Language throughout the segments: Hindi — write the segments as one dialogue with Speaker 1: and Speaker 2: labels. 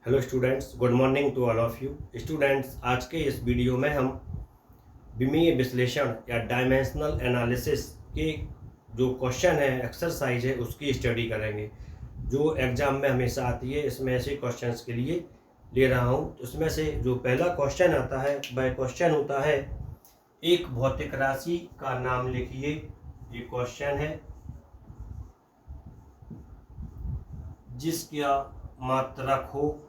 Speaker 1: Hello students, good morning to all of you students. आज के इस वीडियो में हम विमीय विश्लेषण या डायमेंशनल एनालिसिस के जो क्वेश्चन है, एक्सरसाइज है, उसकी स्टडी करेंगे जो एग्ज़ाम में हमेशा आती है। इसमें ऐसे क्वेश्चंस के लिए ले रहा हूँ। तो उसमें से जो पहला क्वेश्चन आता है वह क्वेश्चन होता है, एक भौतिक राशि का नाम लिखिए। ये क्वेश्चन है जिसका मात्रक हो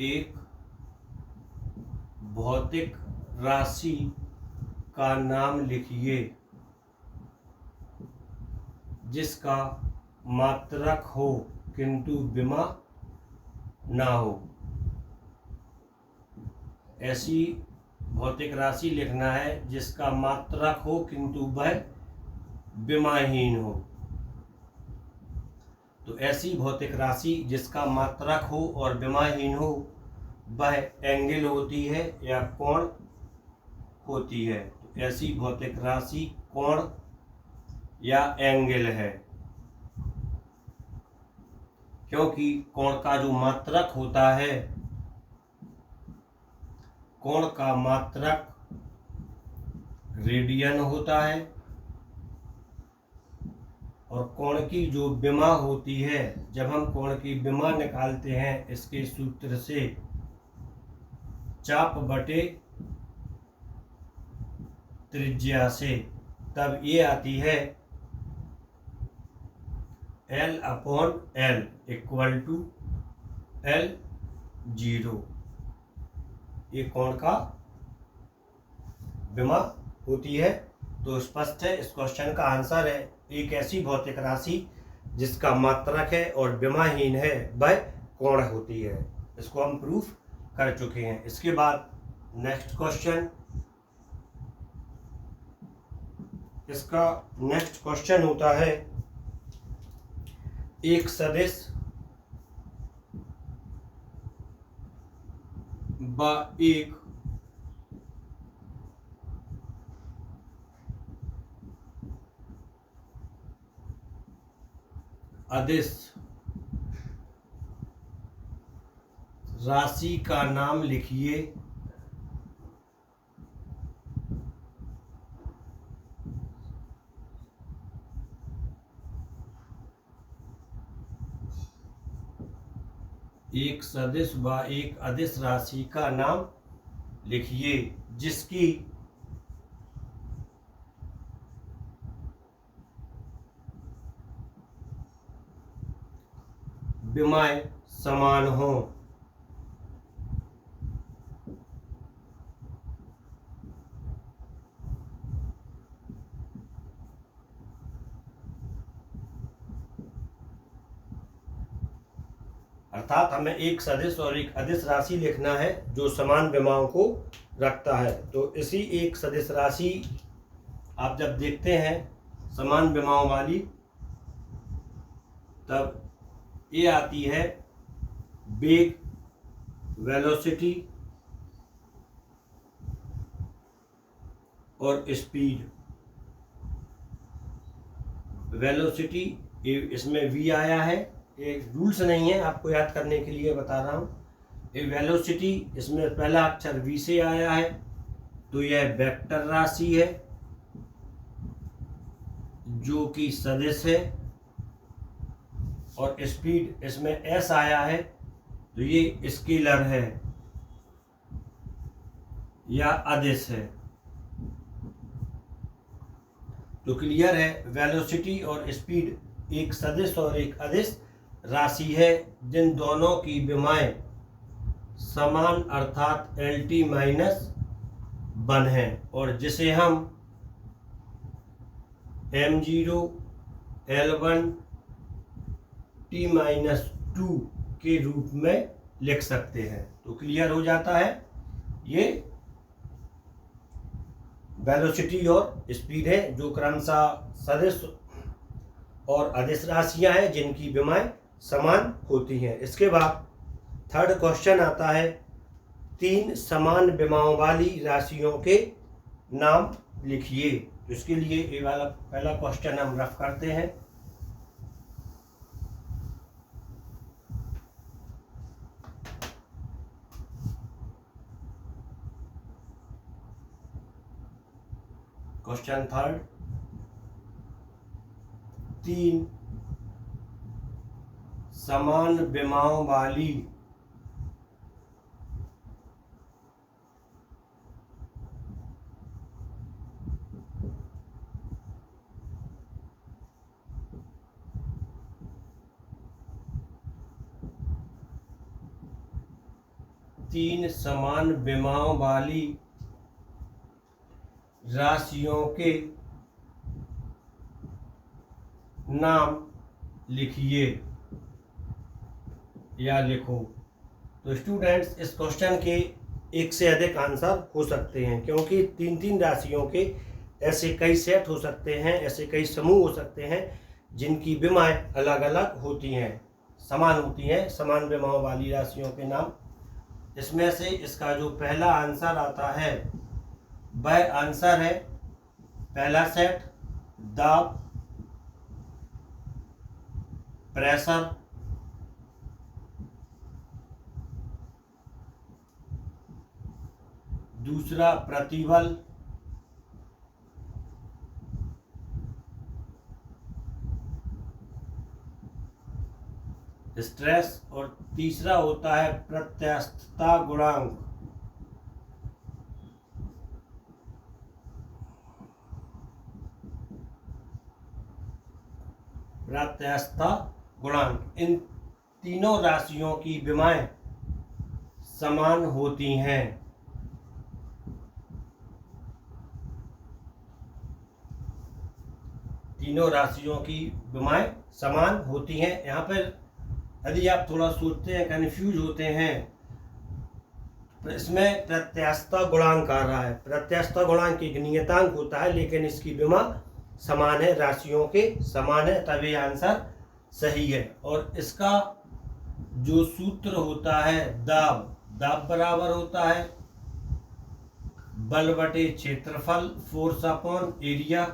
Speaker 1: एक भौतिक राशि का नाम लिखिए जिसका मात्रक हो किंतु विमा ना हो। ऐसी भौतिक राशि लिखना है जिसका मात्रक हो किंतु वह विमाहीन हो। तो ऐसी भौतिक राशि जिसका मात्रक हो और विमाहीन हो वह एंगल होती है या कोण होती है। तो ऐसी भौतिक राशि कोण या एंगल है, क्योंकि कोण का जो मात्रक होता है, कोण का मात्रक रेडियन होता है और कोण की जो विमा होती है, जब हम कोण की विमा निकालते हैं इसके सूत्र से चाप बटे त्रिज्या से, तब ये आती है L/L इक्वल टू L0। ये कोण का विमा होती है। तो स्पष्ट है, इस क्वेश्चन का आंसर है एक ऐसी भौतिक राशि जिसका मात्रक है और विमाहीन है वह कोण होती है। इसको हम प्रूफ कर चुके हैं। इसके बाद नेक्स्ट क्वेश्चन, इसका नेक्स्ट क्वेश्चन होता है, एक सदिश व एक अदिश राशि का नाम लिखिए एक सदिश व एक अदिश राशि का नाम लिखिए जिसकी विमाएं समान हो। अर्थात हमें एक सदिश और एक अदिश राशि लिखना है जो समान विमाओं को रखता है। तो इसी एक सदिश राशि आप जब देखते हैं समान विमाओं वाली, तब ये आती है वेग, वेलोसिटी और स्पीड। वेलोसिटी इसमें v आया है, एक रूल्स नहीं है, आपको याद करने के लिए बता रहा हूँ। ये वेलोसिटी इसमें पहला अक्षर v से आया है, तो यह वेक्टर राशि है जो कि सदिश है। और स्पीड इसमें s आया है, तो ये स्केलर है या अदिश है। तो क्लियर है, वेलोसिटी और स्पीड एक सदिश और एक अदिश राशि है जिन दोनों की विमाएं समान अर्थात L-1 है और जिसे हम m0 L1 T-2 के रूप में लिख सकते हैं। तो क्लियर हो जाता है, ये वेलोसिटी और स्पीड है जो क्रमशः सदिश और अदिश राशियां हैं जिनकी विमाएं समान होती हैं। इसके बाद थर्ड क्वेश्चन आता है, तीन समान विमाओं वाली राशियों के नाम लिखिए। इसके लिए ये वाला पहला क्वेश्चन हम रफ करते हैं। क्वेश्चन थर्ड, 3 समान विमाओं वाली राशियों के नाम लिखिए या लिखो। तो स्टूडेंट्स, इस क्वेश्चन के एक से अधिक आंसर हो सकते हैं, क्योंकि 3 राशियों के ऐसे कई सेट हो सकते हैं, ऐसे कई समूह हो सकते हैं जिनकी विमाएं अलग अलग होती हैं, समान होती हैं, समान विमाओं वाली राशियों के नाम। इसमें से इसका जो पहला आंसर आता है वह आंसर है, पहला सेट दाब, प्रेशर, दूसरा प्रतिबल, स्ट्रेस, और तीसरा होता है प्रत्यास्थता गुणांक। प्रत्यास्थता गुणांक, इन तीनों राशियों की विमाएं समान होती हैं। तीनों राशियों की विमाएं समान होती हैं। यहाँ पर यदि आप थोड़ा सोचते हैं, कंफ्यूज होते हैं, इसमें प्रत्यास्थता गुणांक आ रहा है। प्रत्यास्थता गुणांक एक नियतांक होता है, लेकिन इसकी विमा समान है, राशियों के समान है, तभी आंसर सही है। और इसका जो सूत्र होता है दाब, दाब बराबर होता है बल बटे क्षेत्रफल, फोर्स अपॉन एरिया।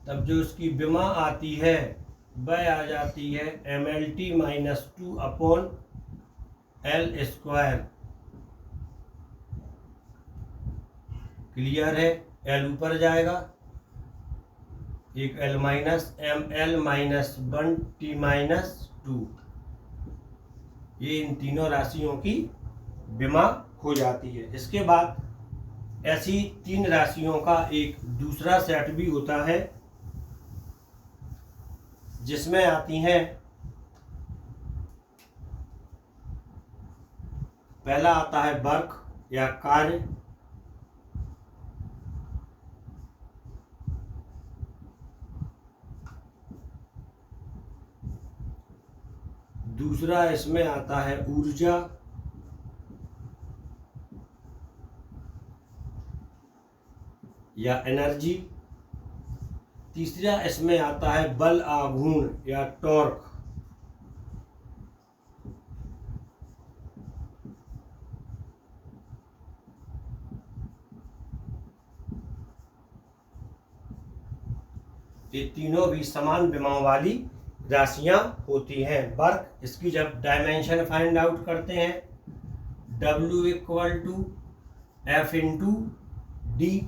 Speaker 1: तब जो इसकी विमा आती है वह आ जाती है MLT - 2 upon L square. Clear है? L ऊपर जाएगा, एक L माइनस ML - 1T - 2, ये इन तीनों राशियों की विमा हो जाती है। इसके बाद ऐसी 3 राशियों का एक दूसरा सेट भी होता है, जिसमें आती हैं, पहला आता है वर्क या कार्य, दूसरा इसमें आता है ऊर्जा, या एनर्जी, तीसरा इसमें आता है बल आघूर्ण या टॉर्क। ये तीनों भी समान विमाओं वाली राशियां होती हैं। वर्क, इसकी जब डायमेंशन फाइंड आउट करते हैं, W = F × D,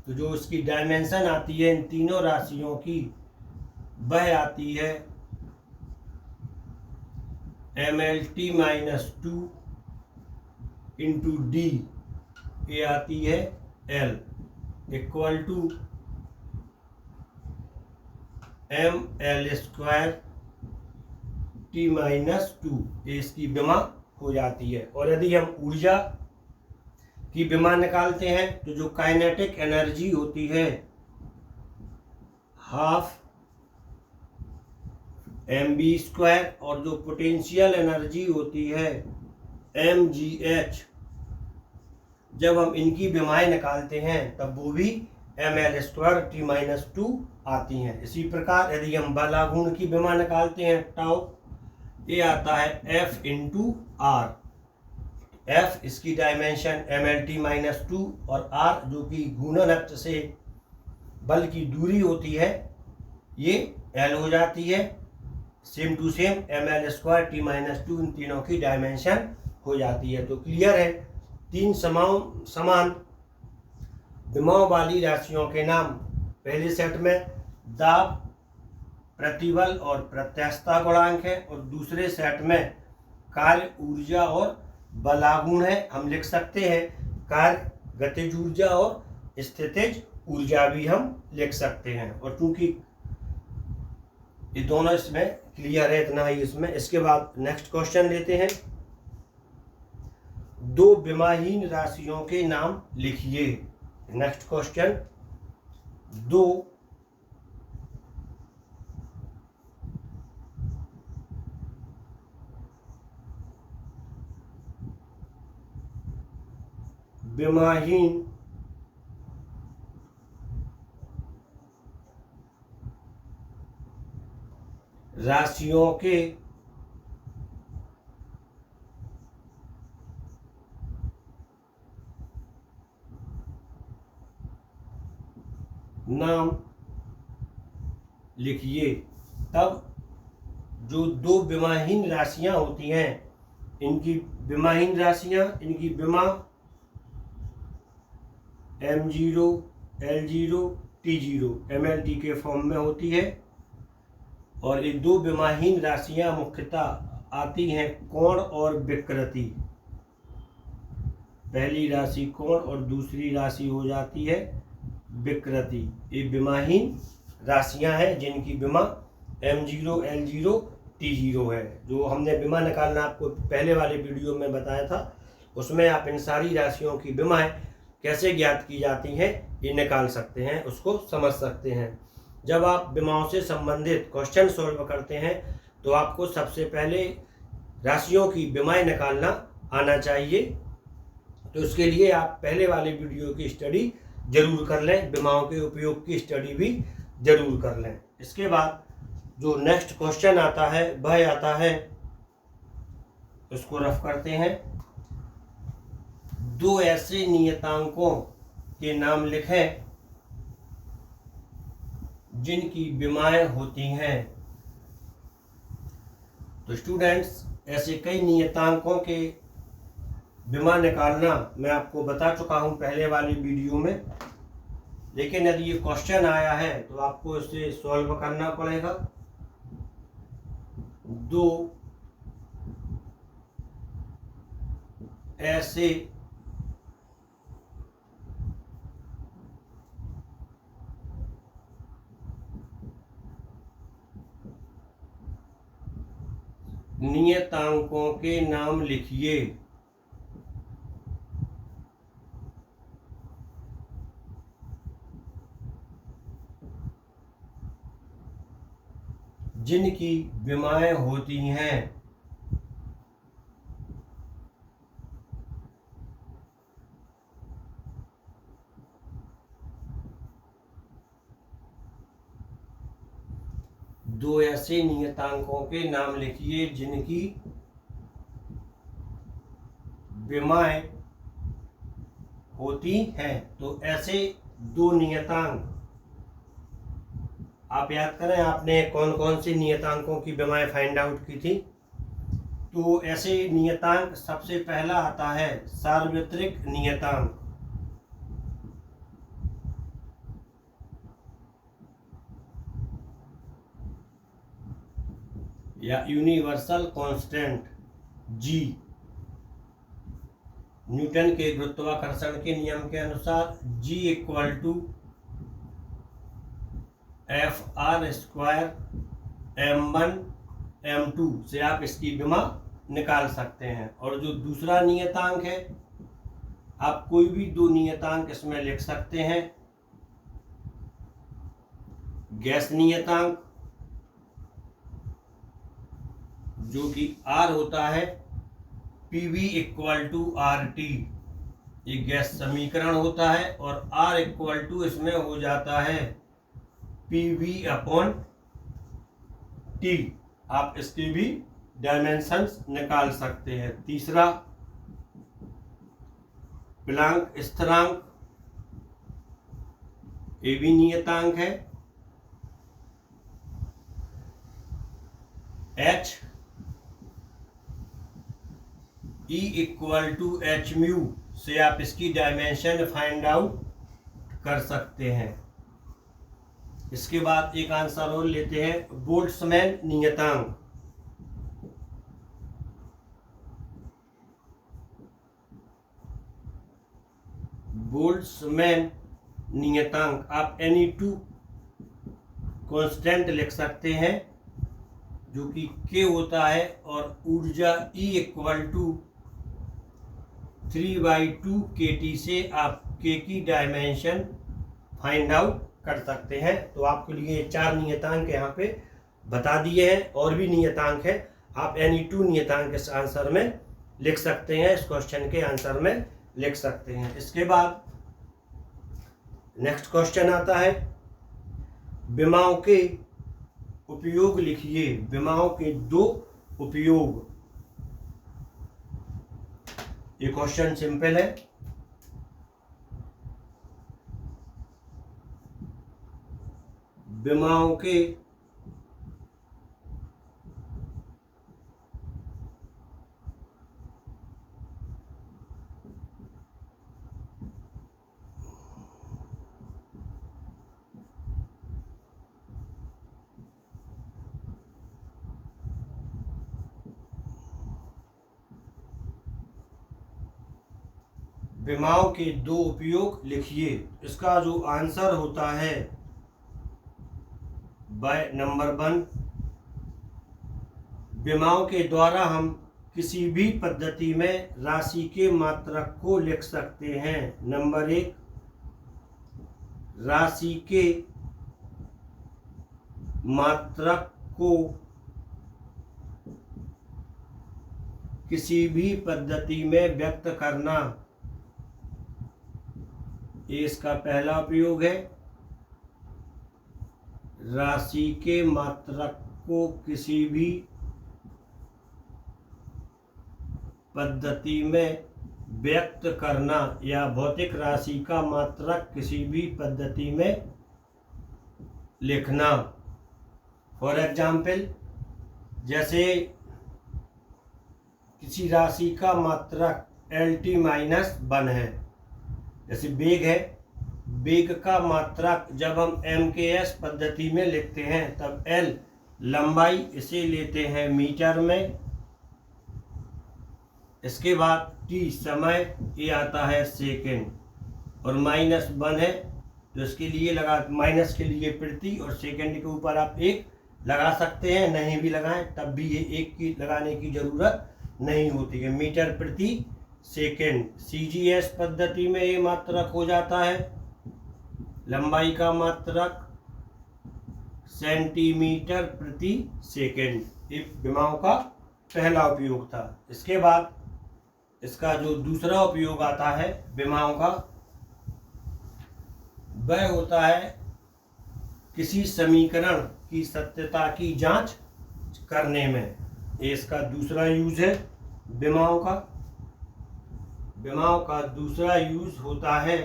Speaker 1: तो जो इसकी डायमेंशन आती है इन तीनों राशियों की वह आती है MLT - 2 × D, ये आती है L = ML² T - 2, ये इसकी विमा हो जाती है। और यदि हम ऊर्जा की विमा निकालते हैं तो जो काइनेटिक एनर्जी होती है ½ mv², और जो पोटेंशियल एनर्जी होती है mgh, जब हम इनकी विमाएं निकालते हैं तब वो भी ML² T - 2 आती हैं। इसी प्रकार यदि हम बल आघूर्ण की विमा निकालते हैं टाउ, ये आता है F × R। F इसकी डायमेंशन MLT - 2, और R जो कि घूर्णन अक्ष से बल की दूरी होती है, ये L हो जाती है। Same to same ML² T - 2, इन तीनों की डायमेंशन हो जाती है। तो क्लियर है, 3 समान विमाओं वाली राशियों के नाम। पहले सेट में दाब, प्रतिबल और प्रत्यास्थता गुणांक है, और दूसरे सेट में कार्य ऊर्जा और बलागुण है। हम लिख सकते हैं कार्य गतिज ऊर्जा और स्थितिज ऊर्जा भी हम लिख सकते हैं। और चूंकि ये दोनों इसमें क्लियर है, इतना ही इसमें। इसके बाद नेक्स्ट क्वेश्चन लेते हैं। दो विमाहीन राशियों के नाम लिखिए। नेक्स्ट क्वेश्चन, दो विमाहीन राशियों के नाम लिखिए। तब जो दो विमाहीन राशियां होती हैं, इनकी विमाहीन राशियां, इनकी विमा M0, L0, T0 MLT के फॉर्म में होती है। और ये दो विमाहीन राशियां मुख्यतः आती हैं कोण और विकृति। पहली राशि कोण और दूसरी राशि हो जाती है विकृति। ये विमाहीन राशियां हैं जिनकी विमा M0, L0, T0 है। जो हमने विमा निकालना आपको पहले वाले वीडियो में बताया था, उसमें आप इन सारी राशियों की विमाएं कैसे ज्ञात की जाती हैं ये निकाल सकते हैं, उसको समझ सकते हैं। जब आप विमाओं से संबंधित क्वेश्चन सॉल्व करते हैं तो आपको सबसे पहले राशियों की विमाएं निकालना आना चाहिए। तो उसके लिए आप पहले वाले वीडियो की स्टडी जरूर कर लें, विमाओं के उपयोग की स्टडी भी जरूर कर लें। इसके बाद जो नेक्स्ट क्वेश्चन आता है वह आता है, उसको रफ करते हैं। दो ऐसे नियतांकों के नाम लिखें जिनकी विमाएं होती हैं। तो स्टूडेंट्स, ऐसे कई नियतांकों के विमा निकालना मैं आपको बता चुका हूं पहले वाली वीडियो में, लेकिन यदि ये क्वेश्चन आया है तो आपको इसे सॉल्व करना पड़ेगा। दो ऐसे नियतांकों के नाम लिखिए जिनकी विमाएं होती हैं। दो ऐसे नियतांकों के नाम लिखिए जिनकी विमाएं होती हैं। तो ऐसे दो नियतांक आप याद करें, आपने कौन कौन से नियतांकों की विमाएं फाइंड आउट की थी। तो ऐसे नियतांक सबसे पहला आता है सार्वत्रिक नियतांक या यूनिवर्सल कांस्टेंट G। न्यूटन के गुरुत्वाकर्षण के नियम के अनुसार G = F² m1 m2 से आप इसकी विमा निकाल सकते हैं। और जो दूसरा नियतांक है, आप कोई भी दो नियतांक इसमें लिख सकते हैं। गैस नियतांक जो कि R होता है PV = RT, ये गैस समीकरण होता है। और R इसमें हो जाता है PV/T। आप इसके भी डायमेंशंस निकाल सकते हैं। तीसरा प्लांक स्थिरांक, ये भी नियतांक है। H E = h𝜇 से आप इसकी डायमेंशन फाइंड आउट कर सकते हैं। इसके बाद एक आंसर और लेते हैं, बोल्ट्जमैन नियतांक। बोल्ट्जमैन नियतांक आप Ne2 कांस्टेंट लिख सकते हैं, जो कि K होता है, और ऊर्जा E इक्वल टू 3/2 kT से आप K की डायमेंशन फाइंड आउट कर सकते हैं। तो आपके लिए 4 नियतांक यहाँ पे बता दिए हैं, और भी नियतांक है, आप Ne2 नियतांक इस आंसर में लिख सकते हैं, इस क्वेश्चन के आंसर में लिख सकते हैं। इसके बाद नेक्स्ट क्वेश्चन आता है, विमाओं के उपयोग लिखिए। विमाओं के 2 उपयोग। ये क्वेश्चन सिंपल है। विमाओं के विमाओं के 2 उपयोग लिखिए। इसका जो आंसर होता है बाय नंबर 1, विमाओं के द्वारा हम किसी भी पद्धति में राशि के मात्रक को लिख सकते हैं। नंबर 1, राशि के मात्रक को किसी भी पद्धति में व्यक्त करना, ये इसका पहला उपयोग है। राशि के मात्रक को किसी भी पद्धति में व्यक्त करना, या भौतिक राशि का मात्रक किसी भी पद्धति में लिखना। फॉर एग्जाम्पल, जैसे किसी राशि का मात्रक LT-1 है, जैसे वेग है, वेग का मात्रक जब हम MKS पद्धति में लिखते हैं तब L लंबाई, इसे लेते हैं मीटर में। इसके बाद T समय, ये आता है सेकेंड, और -1 है, तो इसके लिए लगा माइनस के लिए प्रति, और सेकेंड के ऊपर आप 1 लगा सकते हैं, नहीं भी लगाएं तब भी ये 1 की लगाने की ज़रूरत नहीं होती है। मीटर प्रति सेकेंड। CGS पद्धति में ये मात्रक हो जाता है, लंबाई का मात्रक सेंटीमीटर प्रति सेकेंड। ये विमाओं का पहला उपयोग था। इसके बाद इसका जो दूसरा उपयोग आता है विमाओं का, वह होता है किसी समीकरण की सत्यता की जांच करने में। ये इसका दूसरा यूज है विमाओं का। विमाओं का दूसरा यूज होता है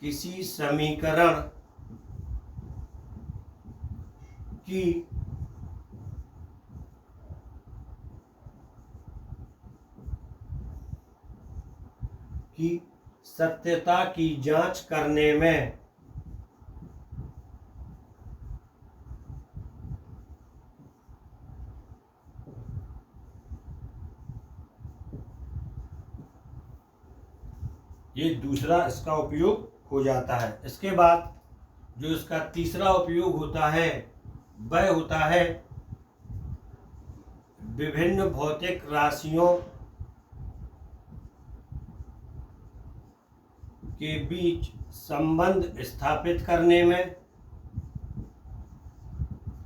Speaker 1: किसी समीकरण की सत्यता की जांच करने में। ये दूसरा इसका उपयोग हो जाता है। इसके बाद जो इसका तीसरा उपयोग होता है वह होता है विभिन्न भौतिक राशियों के बीच संबंध स्थापित करने में।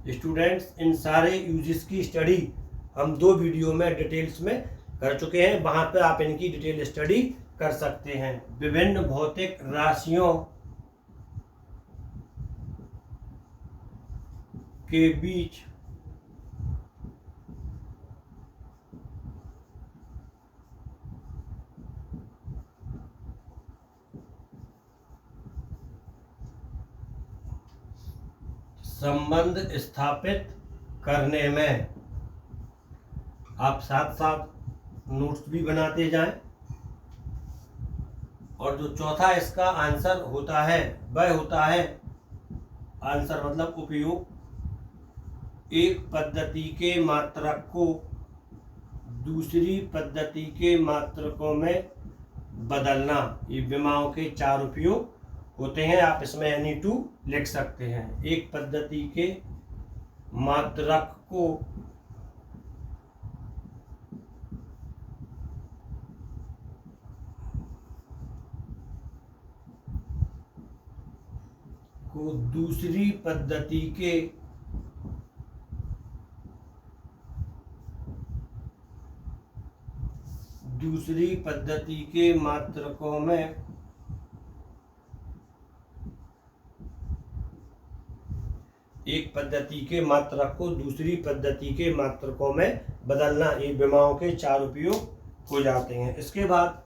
Speaker 1: स्टूडेंट्स, इन सारे यूजेस की स्टडी हम 2 वीडियो में डिटेल्स में कर चुके हैं, वहां पर आप इनकी डिटेल स्टडी कर सकते हैं। विभिन्न भौतिक राशियों के बीच संबंध स्थापित करने में। आप साथ साथ नोट्स भी बनाते जाएं। और जो चौथा इसका आंसर होता है वह होता है, आंसर मतलब उपयोग, एक पद्धति के मात्रक को दूसरी पद्धति के मात्रकों में बदलना। ये विमाओं के 4 उपयोग होते हैं। आप इसमें एनी टू लिख सकते हैं। एक पद्धति के मात्रक को दूसरी पद्धति के मात्रकों में एक पद्धति के मात्रक को दूसरी पद्धति के मात्रकों में बदलना, ये विमाओं के 4 उपयोग हो जाते हैं। इसके बाद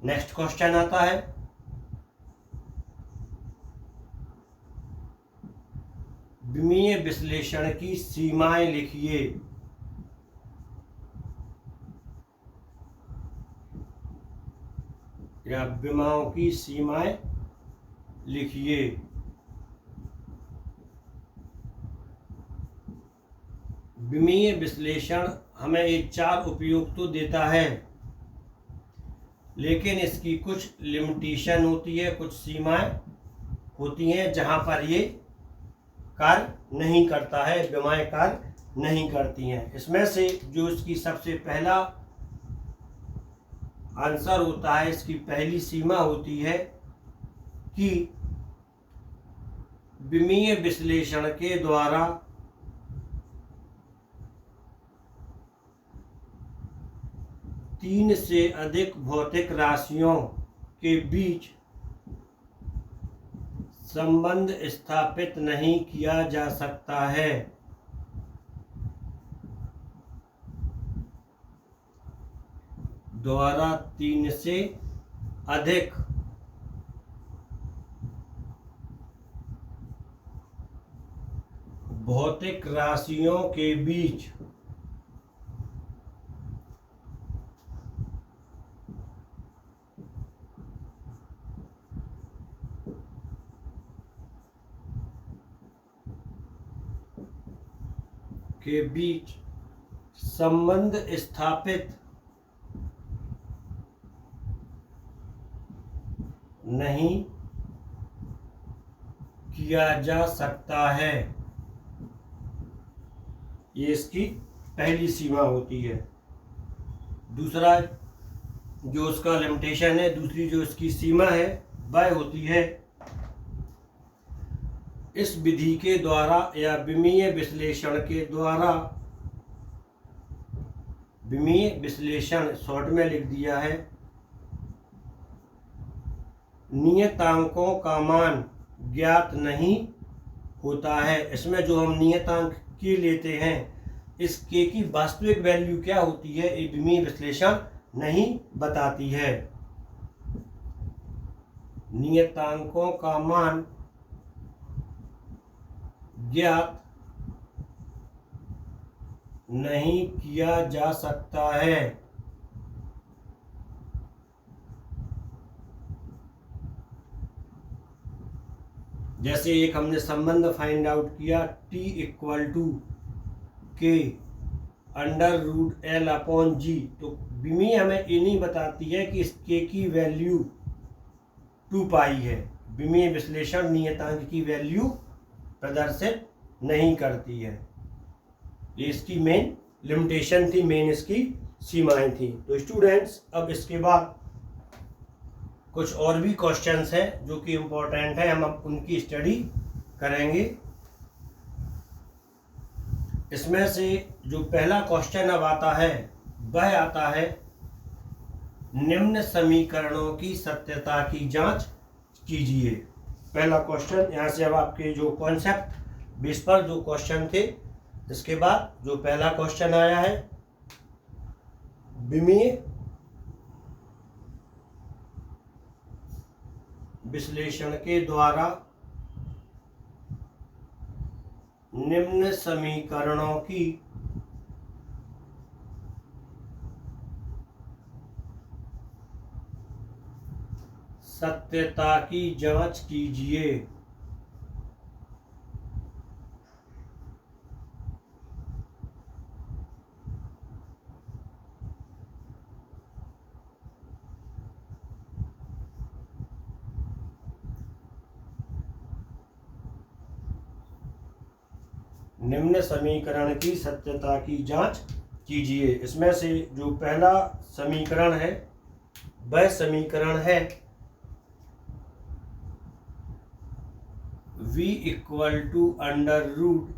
Speaker 1: नेक्स्ट क्वेश्चन आता है, विमीय विश्लेषण की सीमाएं लिखिए। या विमाओं की सीमाएं लिखिए। विमीय विश्लेषण हमें ये 4 उपयोग तो देता है, लेकिन इसकी कुछ लिमिटेशन होती है, कुछ सीमाएं होती हैं जहां पर ये कार्य नहीं करता है, विमाएं कार्य नहीं करती हैं। इसमें से जो इसकी सबसे पहला आंसर होता है, इसकी पहली सीमा होती है कि विमीय विश्लेषण के द्वारा तीन से अधिक भौतिक राशियों के बीच संबंध स्थापित नहीं किया जा सकता है। द्वारा 3 से अधिक भौतिक राशियों के बीच संबंध स्थापित नहीं किया जा सकता है। ये इसकी पहली सीमा होती है। दूसरा जो उसका लिमिटेशन है, दूसरी जो इसकी सीमा है वह होती है, इस विधि के द्वारा या विमीय विश्लेषण के द्वारा, विमीय विश्लेषण शॉर्ट में लिख दिया है, नियतांकों का मान ज्ञात नहीं होता है। इसमें जो हम नियतांक के लेते हैं, इस के की वास्तविक वैल्यू क्या होती है, ये विमीय विश्लेषण नहीं बताती है। नियतांकों का मान ज्ञात नहीं किया जा सकता है। जैसे एक हमने संबंध फाइंड आउट किया, T इक्वल टू के √L/G, तो विमीय हमें ये नहीं बताती है कि इस के की वैल्यू 2π है। विमीय विश्लेषण नियतांक की वैल्यू प्रदर्शित नहीं करती है। ये इसकी मेन लिमिटेशन थी, मेन इसकी सीमाएं थी। तो स्टूडेंट्स, अब इसके बाद कुछ और भी क्वेश्चंस हैं जो कि इम्पोर्टेंट है, हम अब उनकी स्टडी करेंगे। इसमें से जो पहला क्वेश्चन अब आता है वह आता है, निम्न समीकरणों की सत्यता की जांच कीजिए। पहला क्वेश्चन यहाँ से अब आपके जो कॉन्सेप्ट बेस पर जो क्वेश्चन थे, इसके बाद जो पहला क्वेश्चन आया है, विमीय विश्लेषण के द्वारा निम्न समीकरणों की सत्यता की जांच कीजिए। निम्न समीकरण की सत्यता की जांच कीजिए। इसमें से जो पहला समीकरण है वह समीकरण है v equal to under root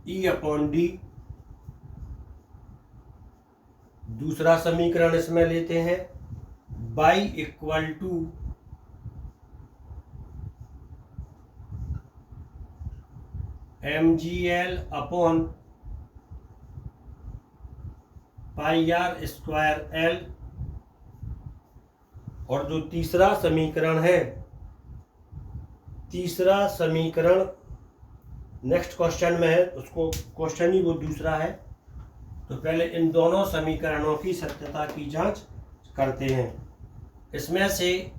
Speaker 1: E upon D. दूसरा समीकरण इसमें लेते हैं y equal to mgl upon pi R square L. और जो तीसरा समीकरण है, तीसरा समीकरण नेक्स्ट क्वेश्चन में है, उसको क्वेश्चन ही वो दूसरा है। तो पहले इन दोनों समीकरणों की सत्यता की जांच करते हैं। इसमें से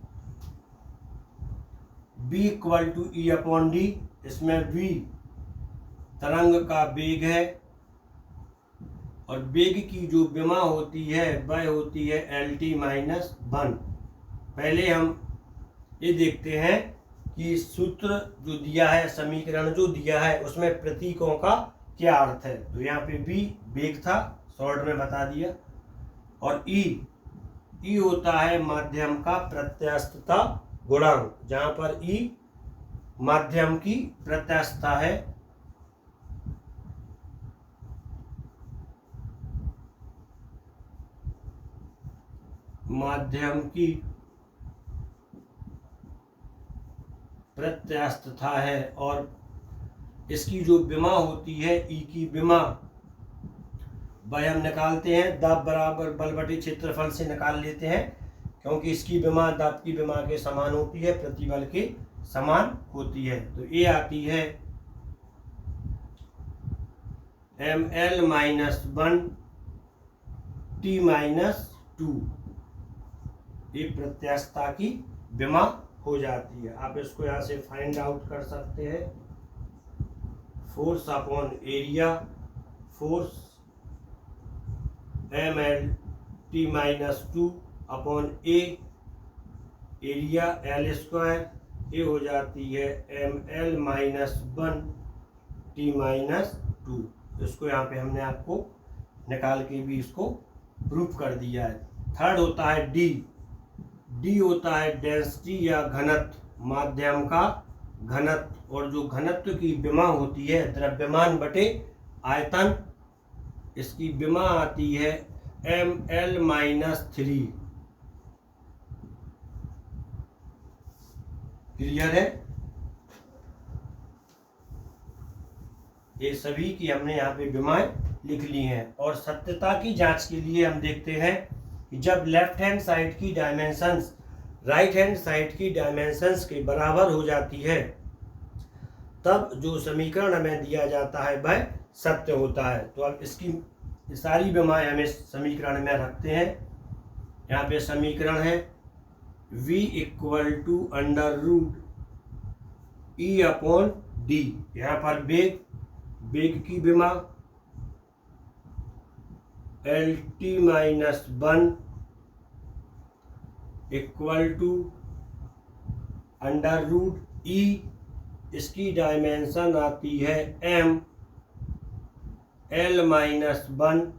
Speaker 1: b equal to E upon D, इसमें v तरंग का वेग है और वेग की जो विमा होती है वह होती है LT-1। पहले हम ये देखते हैं कि सूत्र जो दिया है, समीकरण जो दिया है, उसमें प्रतीकों का क्या अर्थ है। तो यहाँ पे v वेग था, शॉर्ट में बता दिया, और e होता है माध्यम का प्रत्यास्थता गुणांक, जहाँ पर e माध्यम की प्रत्यास्थता है। माध्यम की प्रत्यास्थता है और इसकी जो विमा होती है, ई की विमा, वह हम निकालते हैं दाब बराबर बल बटे क्षेत्रफल से निकाल लेते हैं, क्योंकि इसकी विमा दाब की विमा के समान होती है, प्रतिबल के समान होती है। तो ये आती है ml-1 t-2। ये प्रत्यास्थता की विमा हो जाती है। आप इसको यहाँ से फाइंड आउट कर सकते हैं। Force upon area, force ml-t-2 upon A, area L square, ये हो जाती है ml-1 t-2। इसको यहाँ पे हमने आपको निकाल के भी इसको प्रूफ कर दिया है। थर्ड होता है डी होता है डेंसिटी या घनत्व, माध्यम का घनत्व, और जो घनत्व की विमा होती है द्रव्यमान बटे आयतन, इसकी विमा आती है ml-3। क्लियर है? ये सभी की हमने यहाँ पे विमाएं लिख ली हैं। और सत्यता की जांच के लिए हम देखते हैं कि जब लेफ्ट हैंड साइड की डायमेंशंस राइट हैंड साइड की डायमेंशंस के बराबर हो जाती है, तब जो समीकरण हमें दिया जाता है वह सत्य होता है। तो अब इसकी सारी विमाएं हम इस समीकरण में रखते हैं। यहाँ पे समीकरण है v equal to under root E upon D. यहाँ पर वेग की विमा LT-1 equal to under root E, इसकी डायमेंशन आती है ml-1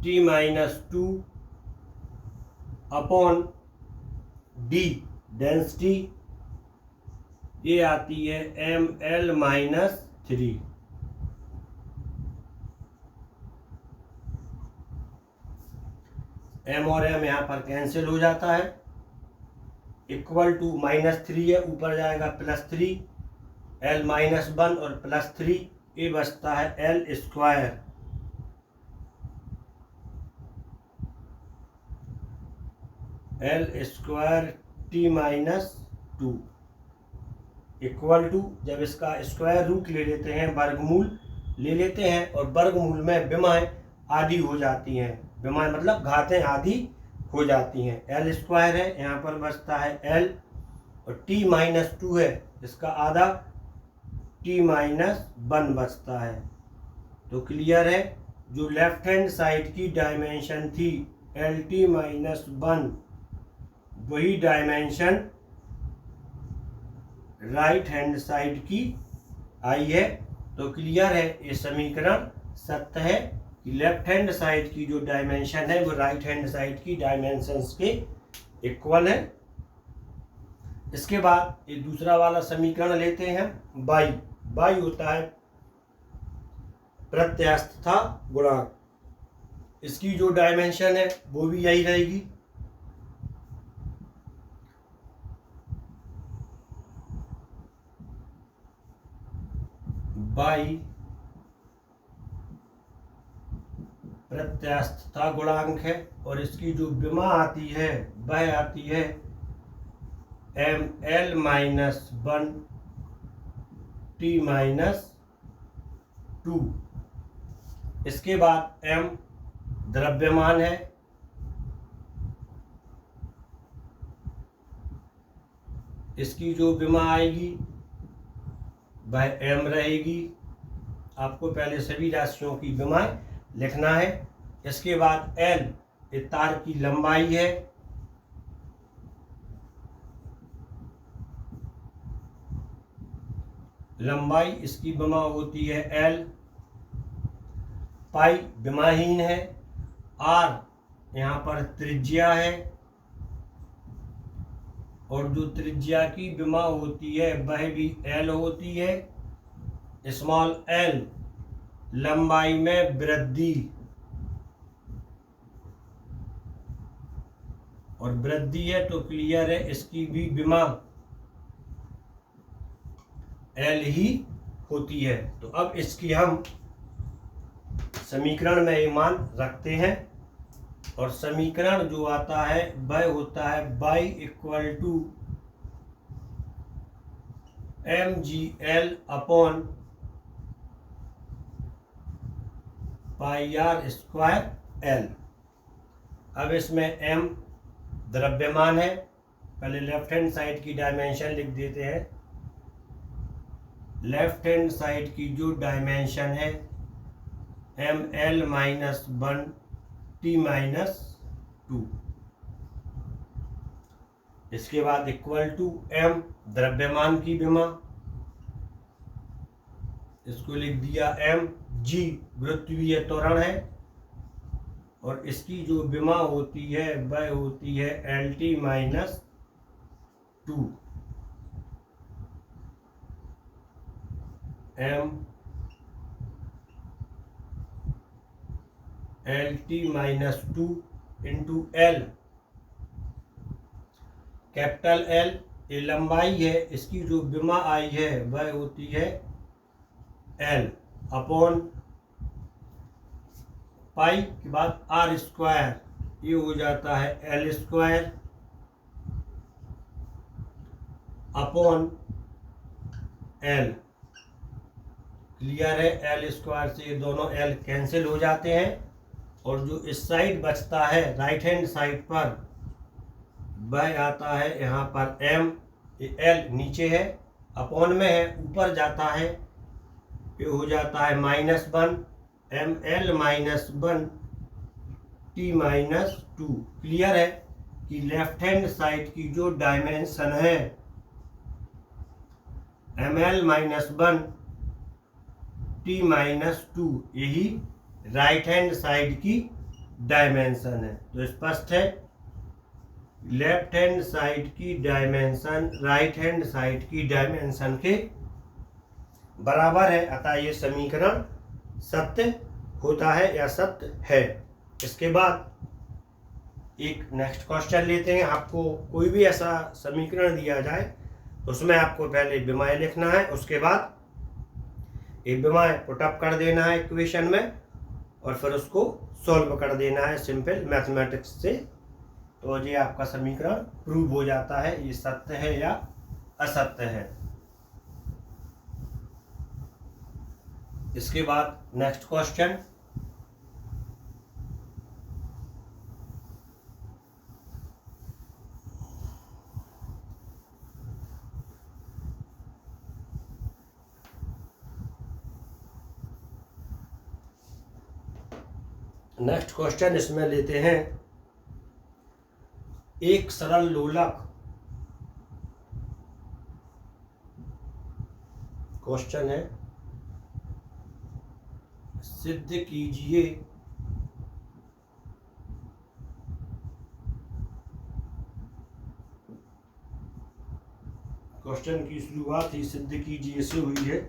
Speaker 1: t-2 upon D, density, ये आती है ml-3। m और m यहाँ पर कैंसिल हो जाता है। इक्वल टू -3 है, ऊपर जाएगा +3, l-1 और +3, ये बचता है l square. l square t-2 equal to, जब इसका स्क्वायर रूट ले लेते हैं वर्गमूल, ले लेते हैं और वर्गमूल में विमाएँ आधी हो जाती हैं। विमाएँ मतलब घातें आधी हो जाती हैं। एल स्क्वायर है, यहाँ पर बचता है एल, और टी माइनस 2 है, इसका आधा टी माइनस 1 बचता है। तो क्लियर है, जो लेफ्ट हैंड साइड की डायमेंशन थी एल टी माइनस 1, वही डायमेंशन राइट हैंड साइड की आई है। तो क्लियर है, ये समीकरण सत्य है कि लेफ्ट हैंड साइड की जो डायमेंशन है वो राइट हैंड साइड की डायमेंशंस के इक्वल है। इसके बाद एक दूसरा वाला समीकरण लेते हैं, बाई। बाई होता है प्रत्यास्थता गुणांक, इसकी जो डायमेंशन है वो भी यही रहेगी। बाई प्रत्यास्थता गुणांक है, और इसकी जो विमा आती है वह आती है M L minus 1 T minus 2। इसके बाद एम द्रव्यमान है, इसकी जो विमा आएगी वह एम रहेगी। आपको पहले सभी राशियों की विमाएं लिखना है। इसके बाद एल तार की लंबाई है, लंबाई इसकी विमा होती है एल। पाई विमाहीन है। आर यहाँ पर त्रिज्या है, और जो त्रिज्या की विमा होती है वह भी एल होती है। स्मॉल एल लंबाई में वृद्धि, और वृद्धि है तो क्लियर है इसकी भी विमा एल ही होती है। तो अब इसकी हम समीकरण में ये मान रखते हैं, और समीकरण जो आता है वह होता है Y equal to M G L upon pi R square L. अब इसमें एम द्रव्यमान है, पहले लेफ्ट हैंड साइड की डायमेंशन लिख देते हैं। लेफ्ट हैंड साइड की जो डायमेंशन है M L minus 1 T minus 2। इसके बाद इक्वल टू एम द्रव्यमान की विमा, इसको लिख दिया एम। जी गुरुत्वीय त्वरण है, और इसकी जो विमा होती है वह होती है L T minus 2। M L T minus 2 into L. Capital L ये लंबाई है, इसकी जो विमा आई है वह होती है एल अपॉन पाई के बाद आर स्क्वायर, ये हो जाता है L square upon L. Clear है, एल स्क्वायर से ये दोनों एल कैंसिल हो जाते हैं, और जो इस साइड बचता है राइट हैंड साइड पर वह आता है यहाँ पर एम। एल नीचे है, अपॉन में है, ऊपर जाता है, ये हो जाता है -1 M L minus 1 T minus 2। Clear है कि लेफ्ट हैंड साइड की जो डायमेंशन है M L minus 1 T minus 2, यही राइट हैंड साइड की डायमेंशन है। तो स्पष्ट है, लेफ्ट हैंड साइड की डायमेंशन राइट हैंड साइड की डायमेंशन के बराबर है, अतः ये समीकरण सत्य होता है या सत्य है। इसके बाद एक नेक्स्ट क्वेश्चन लेते हैं। आपको कोई भी ऐसा समीकरण दिया जाए उसमें आपको पहले विमाएं लिखना है, उसके बाद एक विमाएं पुटअप कर देना है इक्वेशन में, और फिर उसको सॉल्व कर देना है सिंपल मैथमेटिक्स से। तो ये आपका समीकरण प्रूव हो जाता है ये सत्य है या असत्य है। इसके बाद नेक्स्ट क्वेश्चन, इसमें लेते हैं एक सरल लोलक। क्वेश्चन है, सिद्ध कीजिए क्वेश्चन की शुरुआत ही सिद्ध कीजिए से हुई है।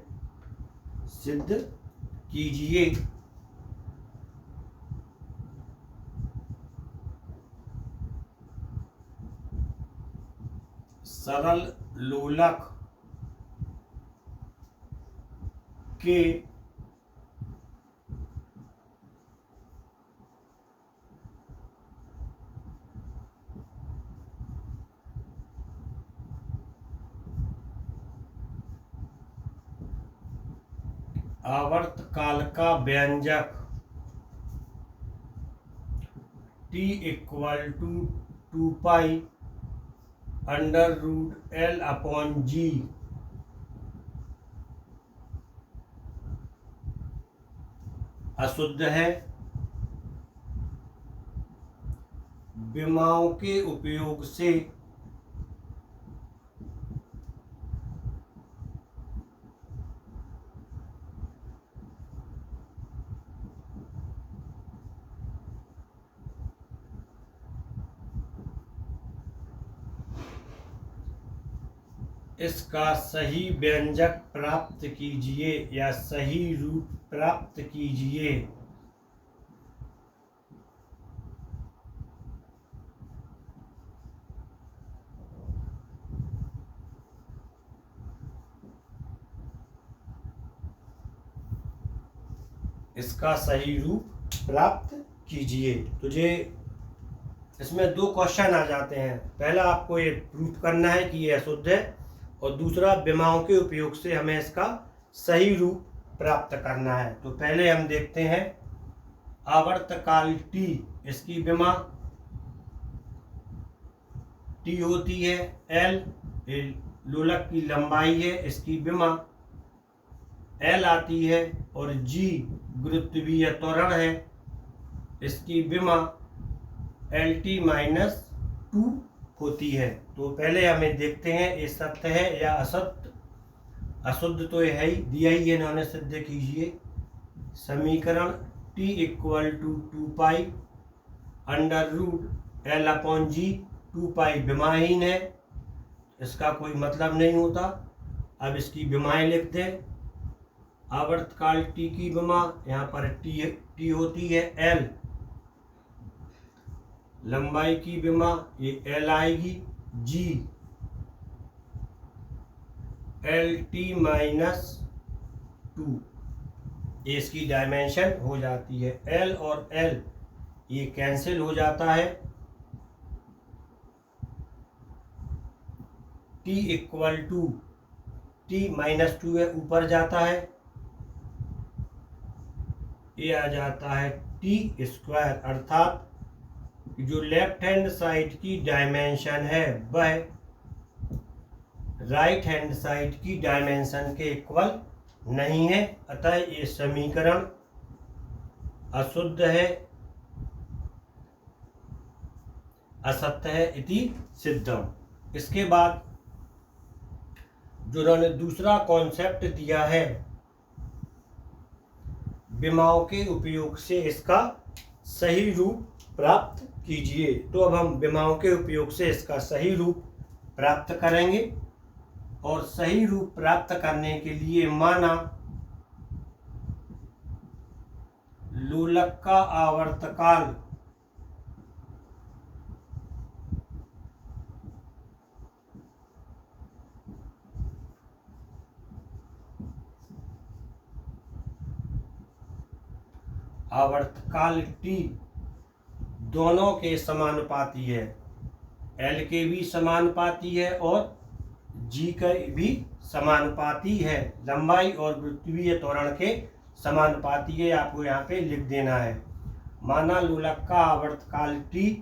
Speaker 1: सिद्ध कीजिए सरल लोलक के आवर्तकाल का व्यंजक t equal to 2 pi under root L upon G अशुद्ध है। विमाओं के उपयोग से इसका सही व्यंजक प्राप्त कीजिए या सही रूप प्राप्त कीजिए। इसका सही रूप प्राप्त कीजिए। तुझे इसमें दो क्वेश्चन आ जाते हैं। पहला आपको ये प्रूफ करना है कि ये अशुद्ध है, और दूसरा विमाओं के उपयोग से हमें इसका सही रूप प्राप्त करना है। तो पहले हम देखते हैं आवर्तकाल T, इसकी विमा T होती है L, लोलक की लंबाई है, इसकी विमा L आती है, और G गुरुत्वीय त्वरण है, इसकी विमा LT-2 होती है। तो पहले हमें देखते हैं ये सत्य है या असत्य। अशुद्ध तो ये है ही, दिया ही है इन्होंने, सिद्ध कीजिए। समीकरण T equal to 2 pi under root L upon G, 2 pi विमाहीन है, इसका कोई मतलब नहीं होता। अब इसकी विमाएं लिख दें। आवर्तकाल T की विमा यहाँ पर T होती है L, लंबाई की विमा ये L आएगी, G LT-2, ये इसकी डायमेंशन हो जाती है। L और L ये कैंसिल हो जाता है। T इक्वल टू T-2 है, ऊपर जाता है, ये आ जाता है T स्क्वायर, अर्थात जो लेफ्ट हैंड साइड की डायमेंशन है वह राइट हैंड साइड की डायमेंशन के इक्वल नहीं है। अतः ये समीकरण अशुद्ध है, असत्य है इति सिद्धम। इसके बाद जो उन्होंने दूसरा कॉन्सेप्ट दिया है, विमाओं के उपयोग से इसका सही रूप प्राप्त कीजिए। तो अब हम विमाओं के उपयोग से इसका सही रूप प्राप्त करेंगे, और सही रूप प्राप्त करने के लिए माना लोलक का आवर्तकाल T दोनों के समानुपाती है, L के भी समानुपाती है और G के भी समानुपाती है, लंबाई और गुरुत्वीय त्वरण के समानुपाती है, आपको यहाँ पे लिख देना है। माना लोलक का आवर्तकाल t,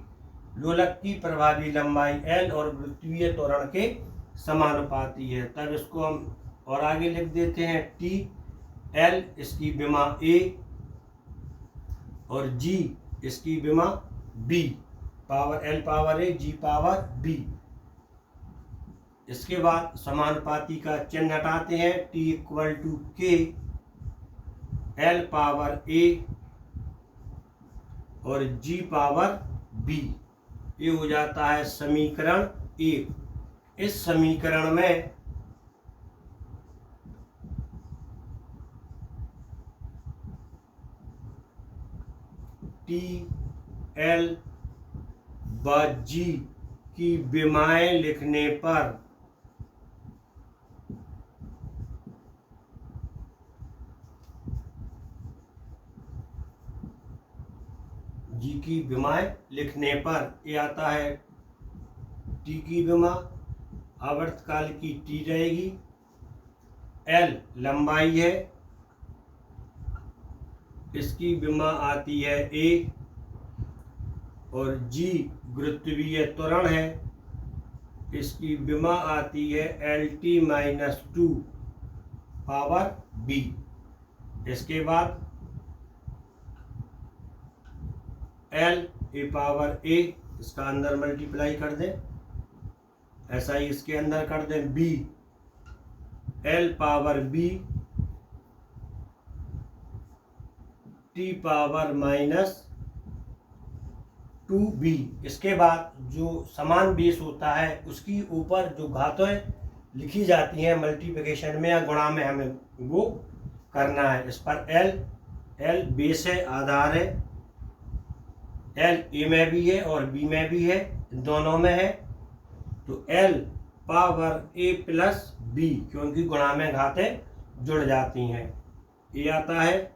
Speaker 1: लोलक की प्रभावी लंबाई l और वृत्तीय त्वरण के समानुपाती है, तब इसको हम और आगे लिख देते हैं t, l इसकी विमा a और g इसकी विमा b, power l power a g power b। इसके बाद समानुपाती का चिन्ह हटाते हैं, t equal to k, l power a और g पावर b। ये हो जाता है समीकरण 1। इस समीकरण में t, l व g की विमाएं लिखने पर जी की विमाएं लिखने पर ये आता है, टी की विमा आवर्तकाल की टी रहेगी, एल लंबाई है, इसकी विमा आती है ए और जी गुरुत्वीय त्वरण है, इसकी विमा आती है L T minus 2 power B. इसके बाद एल ए पावर ए, इसका अंदर मल्टीप्लाई कर दें, ऐसा ही इसके अंदर कर दें B, L power B T power minus 2b। इसके बाद जो समान बेस होता है उसकी ऊपर जो घातें लिखी जाती हैं मल्टीप्लिकेशन में या गुणा में, हमें वो करना है। इस पर एल बेस है, आधार है, एल ए में भी है और बी में भी है, दोनों में है, तो एल पावर ए प्लस बी, क्योंकि गुणा में घातें जुड़ जाती हैं। ये आता है,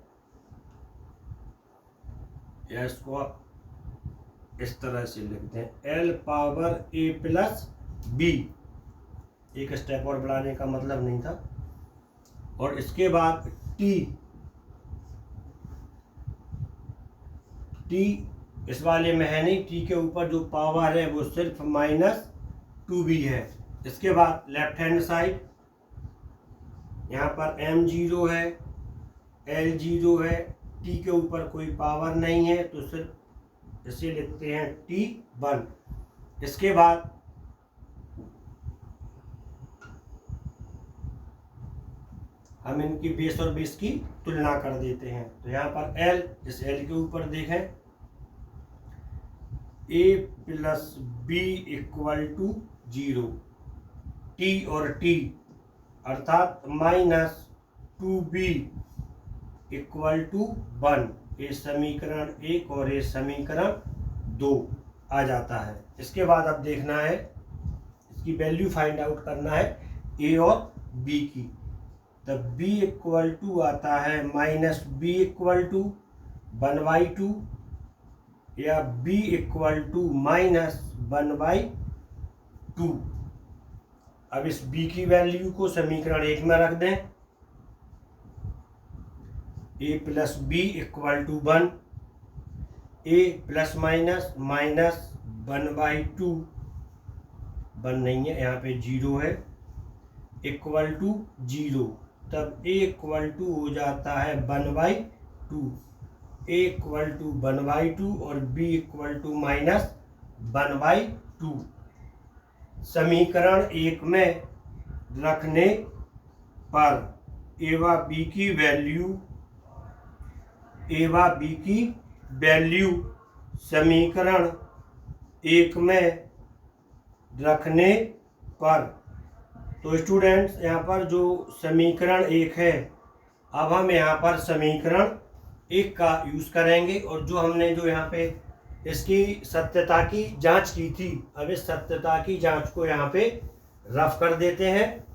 Speaker 1: या इसको इस तरह से लिखते हैं, एल पावर ए प्लस बी। एक स्टेप और बढ़ाने का मतलब नहीं था। और इसके बाद टी इस वाले में है नहीं, टी के ऊपर जो पावर है वो सिर्फ माइनस 2b है। इसके बाद लेफ्ट हैंड साइड यहाँ पर m0 है, l0 है, टी के ऊपर कोई पावर नहीं है तो सिर्फ इसे लिखते हैं t1। इसके बाद हम इनकी बेस और बेस की तुलना कर देते हैं। तो यहाँ पर l, इस l के ऊपर देखें, a plus B equal to 0, t और t अर्थात माइनस 2b इक्वल टू 1। ये समीकरण 1 और ये समीकरण 2 आ जाता है। इसके बाद अब देखना है, इसकी वैल्यू फाइंड आउट करना है a और b की। तब b इक्वल टू आता है माइनस b इक्वल टू 1/2 या b इक्वल टू माइनस 1/2। अब इस b की वैल्यू को समीकरण 1 में रख दें, a plus B equal to 1, a plus minus minus 1/2, 1 नहीं है यहाँ पे 0 है, इक्वल टू 0। तब a इक्वल टू हो जाता है 1/2, a इक्वल टू 1/2 और b इक्वल टू माइनस 1/2। समीकरण 1 में रखने पर a व b की वैल्यू समीकरण 1 में रखने पर, तो स्टूडेंट्स यहाँ पर जो समीकरण 1 है, अब हम यहाँ पर समीकरण 1 का यूज़ करेंगे और जो हमने जो यहाँ पे इसकी सत्यता की जांच की थी, अब इस सत्यता की जांच को यहाँ पे रफ कर देते हैं,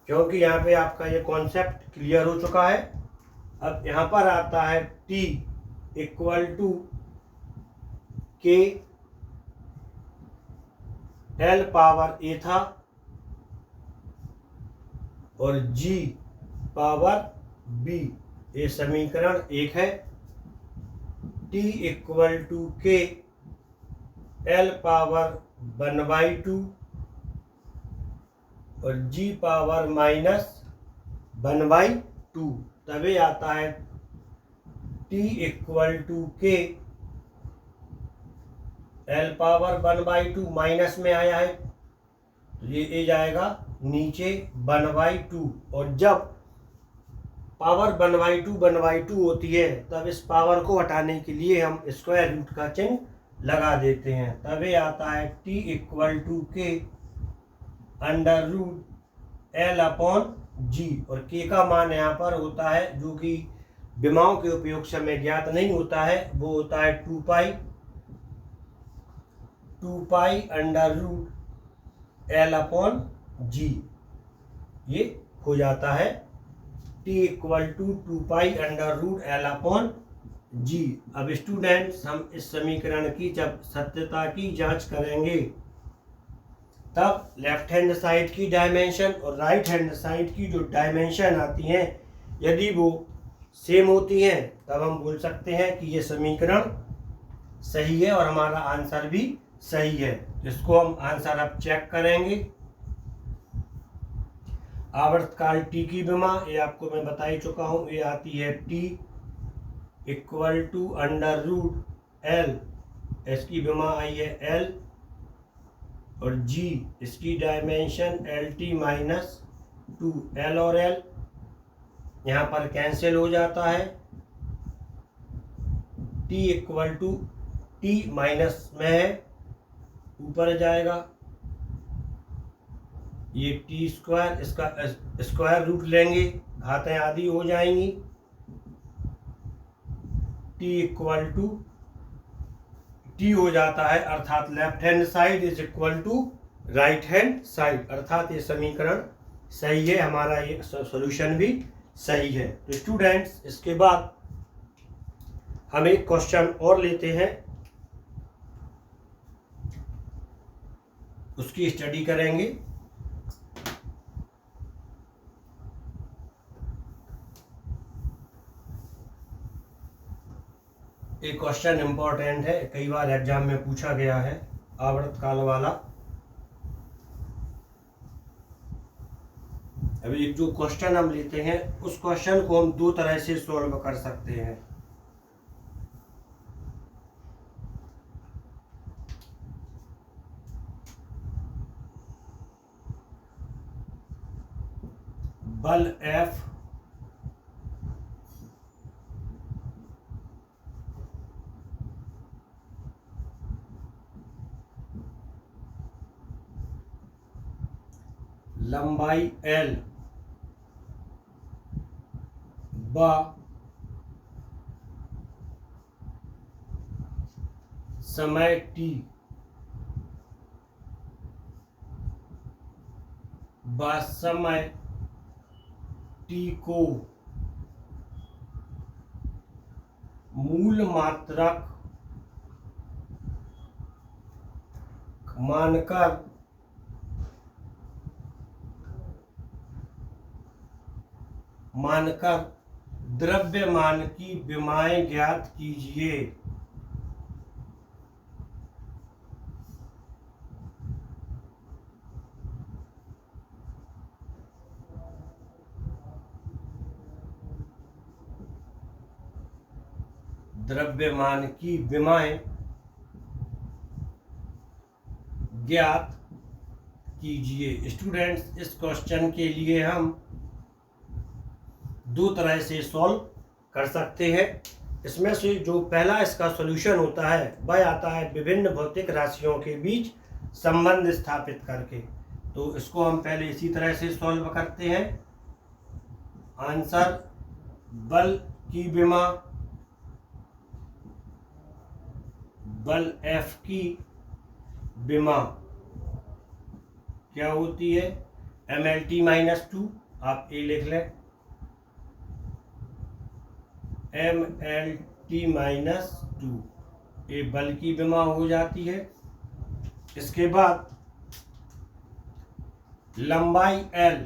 Speaker 1: क्योंकि यहाँ पे आपका ये कॉन्सेप्ट क्लियर हो चुका है। अब यहाँ पर आता है t equal to k, l power a था और g पावर बी। ये समीकरण 1 है। t इक्वल टू के l पावर 1/2 और g पावर -1/2, तभी आता है t इक्वल टू के l पावर 1/2, माइनस में आया है तो ये जाएगा नीचे 1/2, और जब पावर 1/2 होती है तब इस पावर को हटाने के लिए हम स्क्वायर रूट का चिन्ह लगा देते हैं, तभी आता है t इक्वल टू के √L/G, और के का मान यहाँ पर होता है जो कि विमाओं के उपयोग से हमें ज्ञात नहीं होता है, वो होता है 2पाई √L/G। ये हो जाता है t इक्वल टू 2पाई √L/G। अब स्टूडेंट्स, हम इस समीकरण की जब सत्यता की जांच करेंगे तब लेफ्ट हैंड साइड की डायमेंशन और राइट हैंड साइड की जो डायमेंशन आती हैं, यदि वो सेम होती हैं तब हम बोल सकते हैं कि ये समीकरण सही है और हमारा आंसर भी सही है। इसको हम आंसर अब चेक करेंगे। आवर्तकाल टी की विमा, ये आपको मैं बता ही चुका हूँ, ये आती है t इक्वल टू √L, इसकी विमा आई है L, और G इसकी डायमेंशन LT-2, L और L यहाँ पर कैंसिल हो जाता है। t equal to t minus में है, ऊपर जाएगा ये t², इसका स्क्वायर रूट लेंगे, घातें आधी हो जाएंगी। t इक्वल टू t हो जाता है, अर्थात left hand side is equal to right hand side, अर्थात ये समीकरण सही है, हमारा ये सॉल्यूशन भी सही है। तो स्टूडेंट्स, इसके बाद हम एक क्वेश्चन और लेते हैं, उसकी स्टडी करेंगे। एक क्वेश्चन इंपॉर्टेंट है, कई बार एग्जाम में पूछा गया है, आवर्तकाल वाला। अभी एक जो क्वेश्चन हम लेते हैं उस क्वेश्चन को हम दो तरह से सॉल्व कर सकते हैं। बल F लंबाई L व समय T व समय T को मूल मात्रक मानकर द्रव्यमान की विमाएं ज्ञात कीजिए। द्रव्यमान की विमाएं ज्ञात कीजिए। स्टूडेंट्स, इस क्वेश्चन के लिए हम दो तरह से सॉल्व कर सकते हैं। इसमें से जो पहला इसका सॉल्यूशन होता है वह आता है विभिन्न भौतिक राशियों के बीच संबंध स्थापित करके। तो इसको हम पहले इसी तरह से सॉल्व करते हैं। आंसर, बल की विमा बल F की विमा क्या होती है? mLT-2, आप ए लिख लें, mLT-2, ये बल की विमा हो जाती है। इसके बाद लंबाई L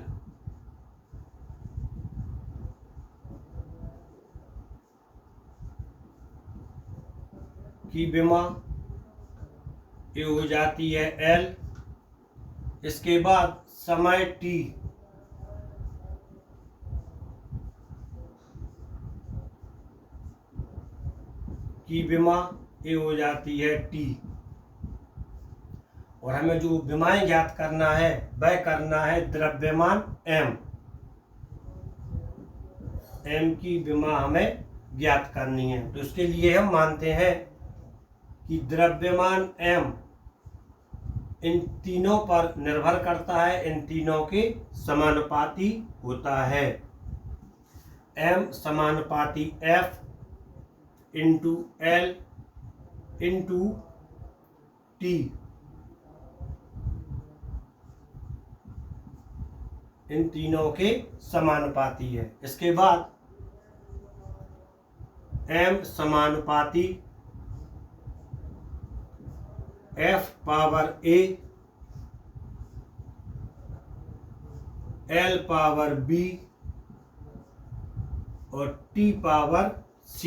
Speaker 1: की विमा ये हो जाती है L। इसके बाद समय T की विमा ये हो जाती है T। और हमें जो विमाएं ज्ञात करना है वह करना है द्रव्यमान M। M की विमा हमें ज्ञात करनी है। तो इसके लिए हम मानते हैं कि द्रव्यमान M इन तीनों पर निर्भर करता है, इन तीनों के समानुपाती होता है। M समानुपाती F into L into T। इन तीनों के समानुपाती है। इसके बाद M समानुपाती F power A L power B और T पावर C।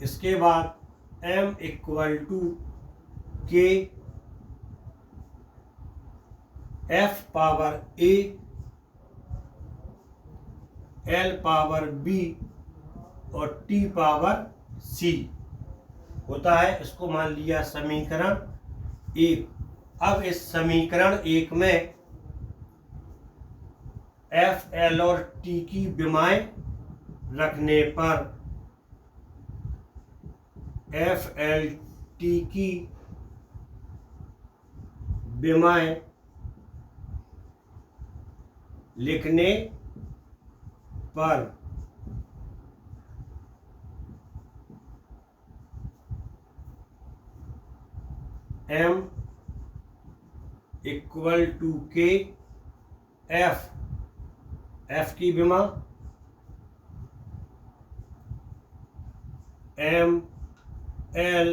Speaker 1: इसके बाद M equal to K F power A L power B और T पावर C होता है। इसको मान लिया समीकरण 1। अब इस समीकरण 1 में F, L और T की विमाएं रखने पर F, L, T की विमाएं लिखने पर M equal to K F की विमा M L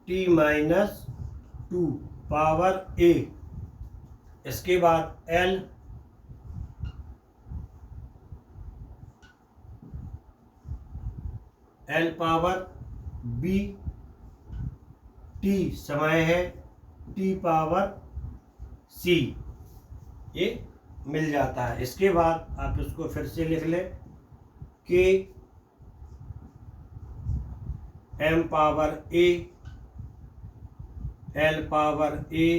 Speaker 1: T minus 2 power A। इसके बाद L पावर B T समय है T पावर C ये मिल जाता है। इसके बाद आप इसको फिर से लिख लें K M power A L power A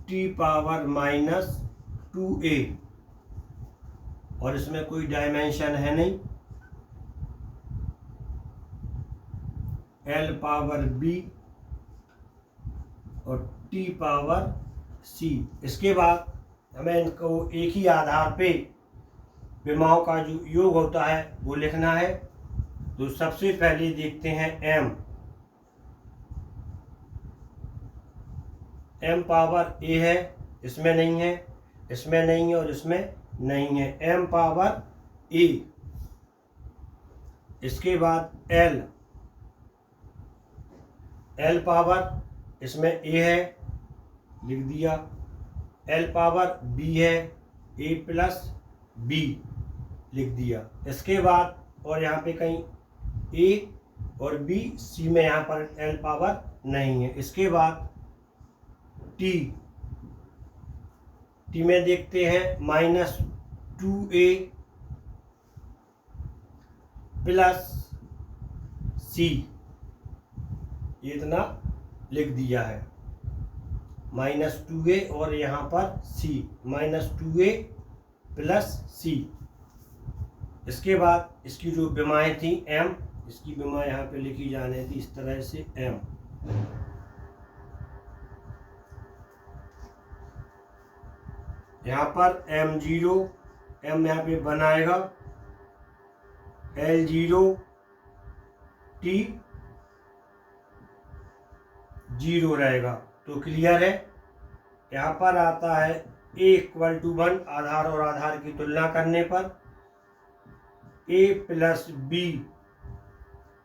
Speaker 1: T power minus 2A और इसमें कोई डायमेंशन है नहीं। L पावर B और T पावर C। इसके बाद हमें इनको एक ही आधार पे विमाओं का जो योग होता है वो लिखना है। तो सबसे पहले देखते हैं M पावर A है, इसमें नहीं है, इसमें नहीं है और इसमें नहीं है। M power A। इसके बाद L पावर इसमें A है, लिख दिया। L पावर B है, A प्लस B लिख दिया। इसके बाद और यहाँ पे कहीं A और B, C में यहाँ पर L पावर नहीं है। इसके बाद T में देखते हैं माइनस 2A प्लस C, ये इतना लिख दिया है। माइनस 2A और यहाँ पर C, minus 2A plus C। इसके बाद इसकी जो विमाएं थी M, इसकी विमा यहाँ पे लिखी जाने थी इस तरह से M। यहाँ पर M0, M यहाँ पे बनाएगा L0 T 0 रहेगा। तो क्लियर है। यहाँ पर आता है A इक्वल टू 1 आधार और आधार की तुलना करने पर A plus B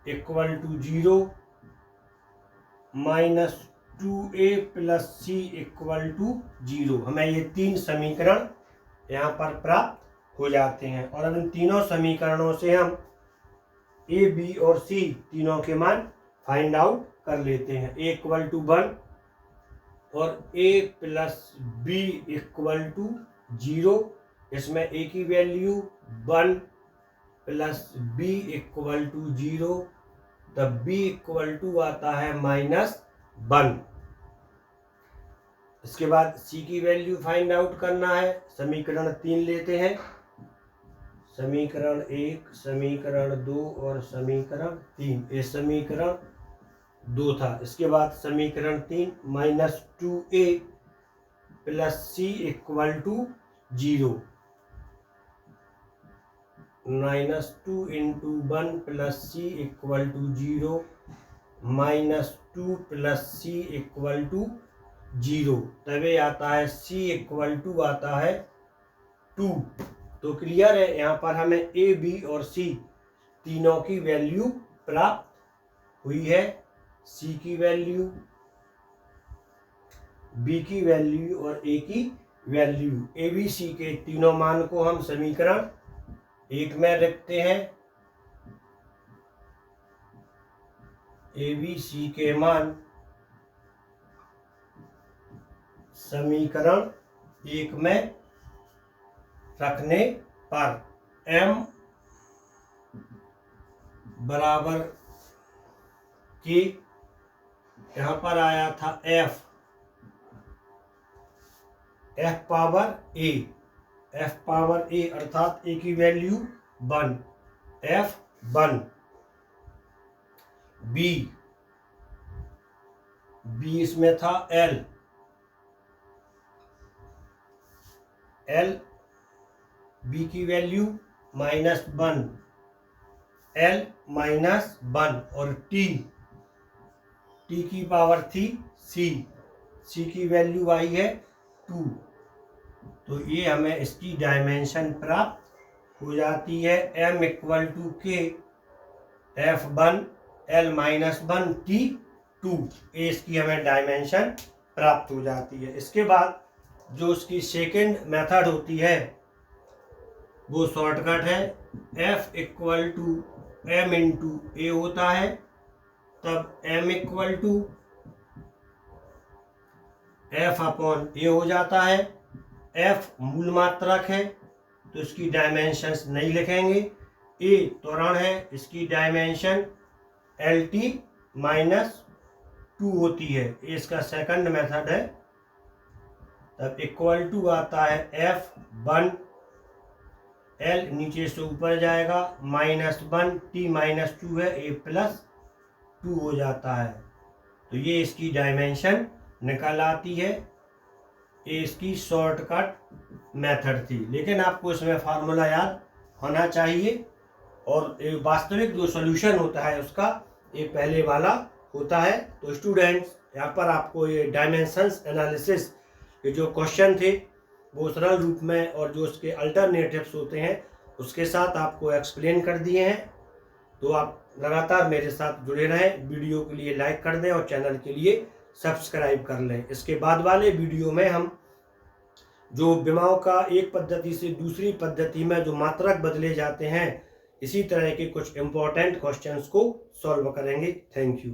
Speaker 1: equal to 0 minus 2A plus C equal to 0। हमें ये तीन समीकरण यहाँ पर प्राप्त हो जाते हैं। और अब इन तीनों समीकरणों से हम ए बी और सी तीनों के मान फाइंड आउट कर लेते हैं। ए इक्वल टू 1 और A plus B equal to 0। इसमें ए की value 1 plus B equal to 0, तब बी इक्वल टू आता है -1। इसके बाद सी की वैल्यू फाइंड आउट करना है। समीकरण 3 लेते हैं, समीकरण 1, समीकरण 2 और समीकरण 3। ये समीकरण 2 था। इसके बाद समीकरण 3 -2a plus C equal to 0, -2 × 1 plus C equal to 0, -2 plus C equal to 0, तब आता है सी इक्वल टू आता है 2। तो क्लियर है, यहाँ पर हमें ए बी और सी तीनों की वैल्यू प्राप्त हुई है। सी की वैल्यू, बी की वैल्यू और ए की वैल्यू। ए बी सी के तीनों मान को हम समीकरण 1 में रखते हैं। ए बी सी के मान समीकरण 1 में रखने पर m बराबर के, यहाँ पर आया था f पावर a अर्थात a की वैल्यू 1, f 1। b इसमें था l b की वैल्यू -1, l -1 और t की पावर थी c की वैल्यू आई है 2। तो ये हमें इसकी डायमेंशन प्राप्त हो जाती है। m इक्वल टू के f1 l -1 t2, ये इसकी हमें डायमेंशन प्राप्त हो जाती है। इसके बाद जो उसकी सेकेंड मेथड होती है वो शॉर्टकट है। f equal to m into A होता है, तब m equal to f upon A हो जाता है। f मूल मात्रक है तो इसकी डायमेंशंस नहीं लिखेंगे। a त्वरण है, इसकी डायमेंशन LT -2 होती है। ये इसका सेकंड मेथड है। तब इक्वल टू आता है f1, l नीचे से ऊपर जाएगा, -1 t -2 है, a +2 हो जाता है। तो ये इसकी डायमेंशन निकल आती है। ये इसकी शॉर्टकट मेथड थी, लेकिन आपको इसमें फार्मूला याद होना चाहिए और वास्तविक जो सॉल्यूशन होता है उसका ये पहले वाला होता है। तो स्टूडेंट्स, यहाँ पर आपको ये डायमेंशंस एनालिसिस के जो क्वेश्चन थे वो सरल रूप में और जो उसके अल्टरनेटिव्स होते हैं उसके साथ आपको एक्सप्लेन कर दिए हैं। तो आप लगातार मेरे साथ जुड़े रहें, वीडियो के लिए लाइक कर दें और चैनल के लिए सब्सक्राइब कर लें। इसके बाद वाले वीडियो में हम जो विमाओं का एक पद्धति से दूसरी पद्धति में जो मात्रक बदले जाते हैं, इसी तरह के कुछ इम्पोर्टेंट क्वेश्चंस को सॉल्व करेंगे। Thank you.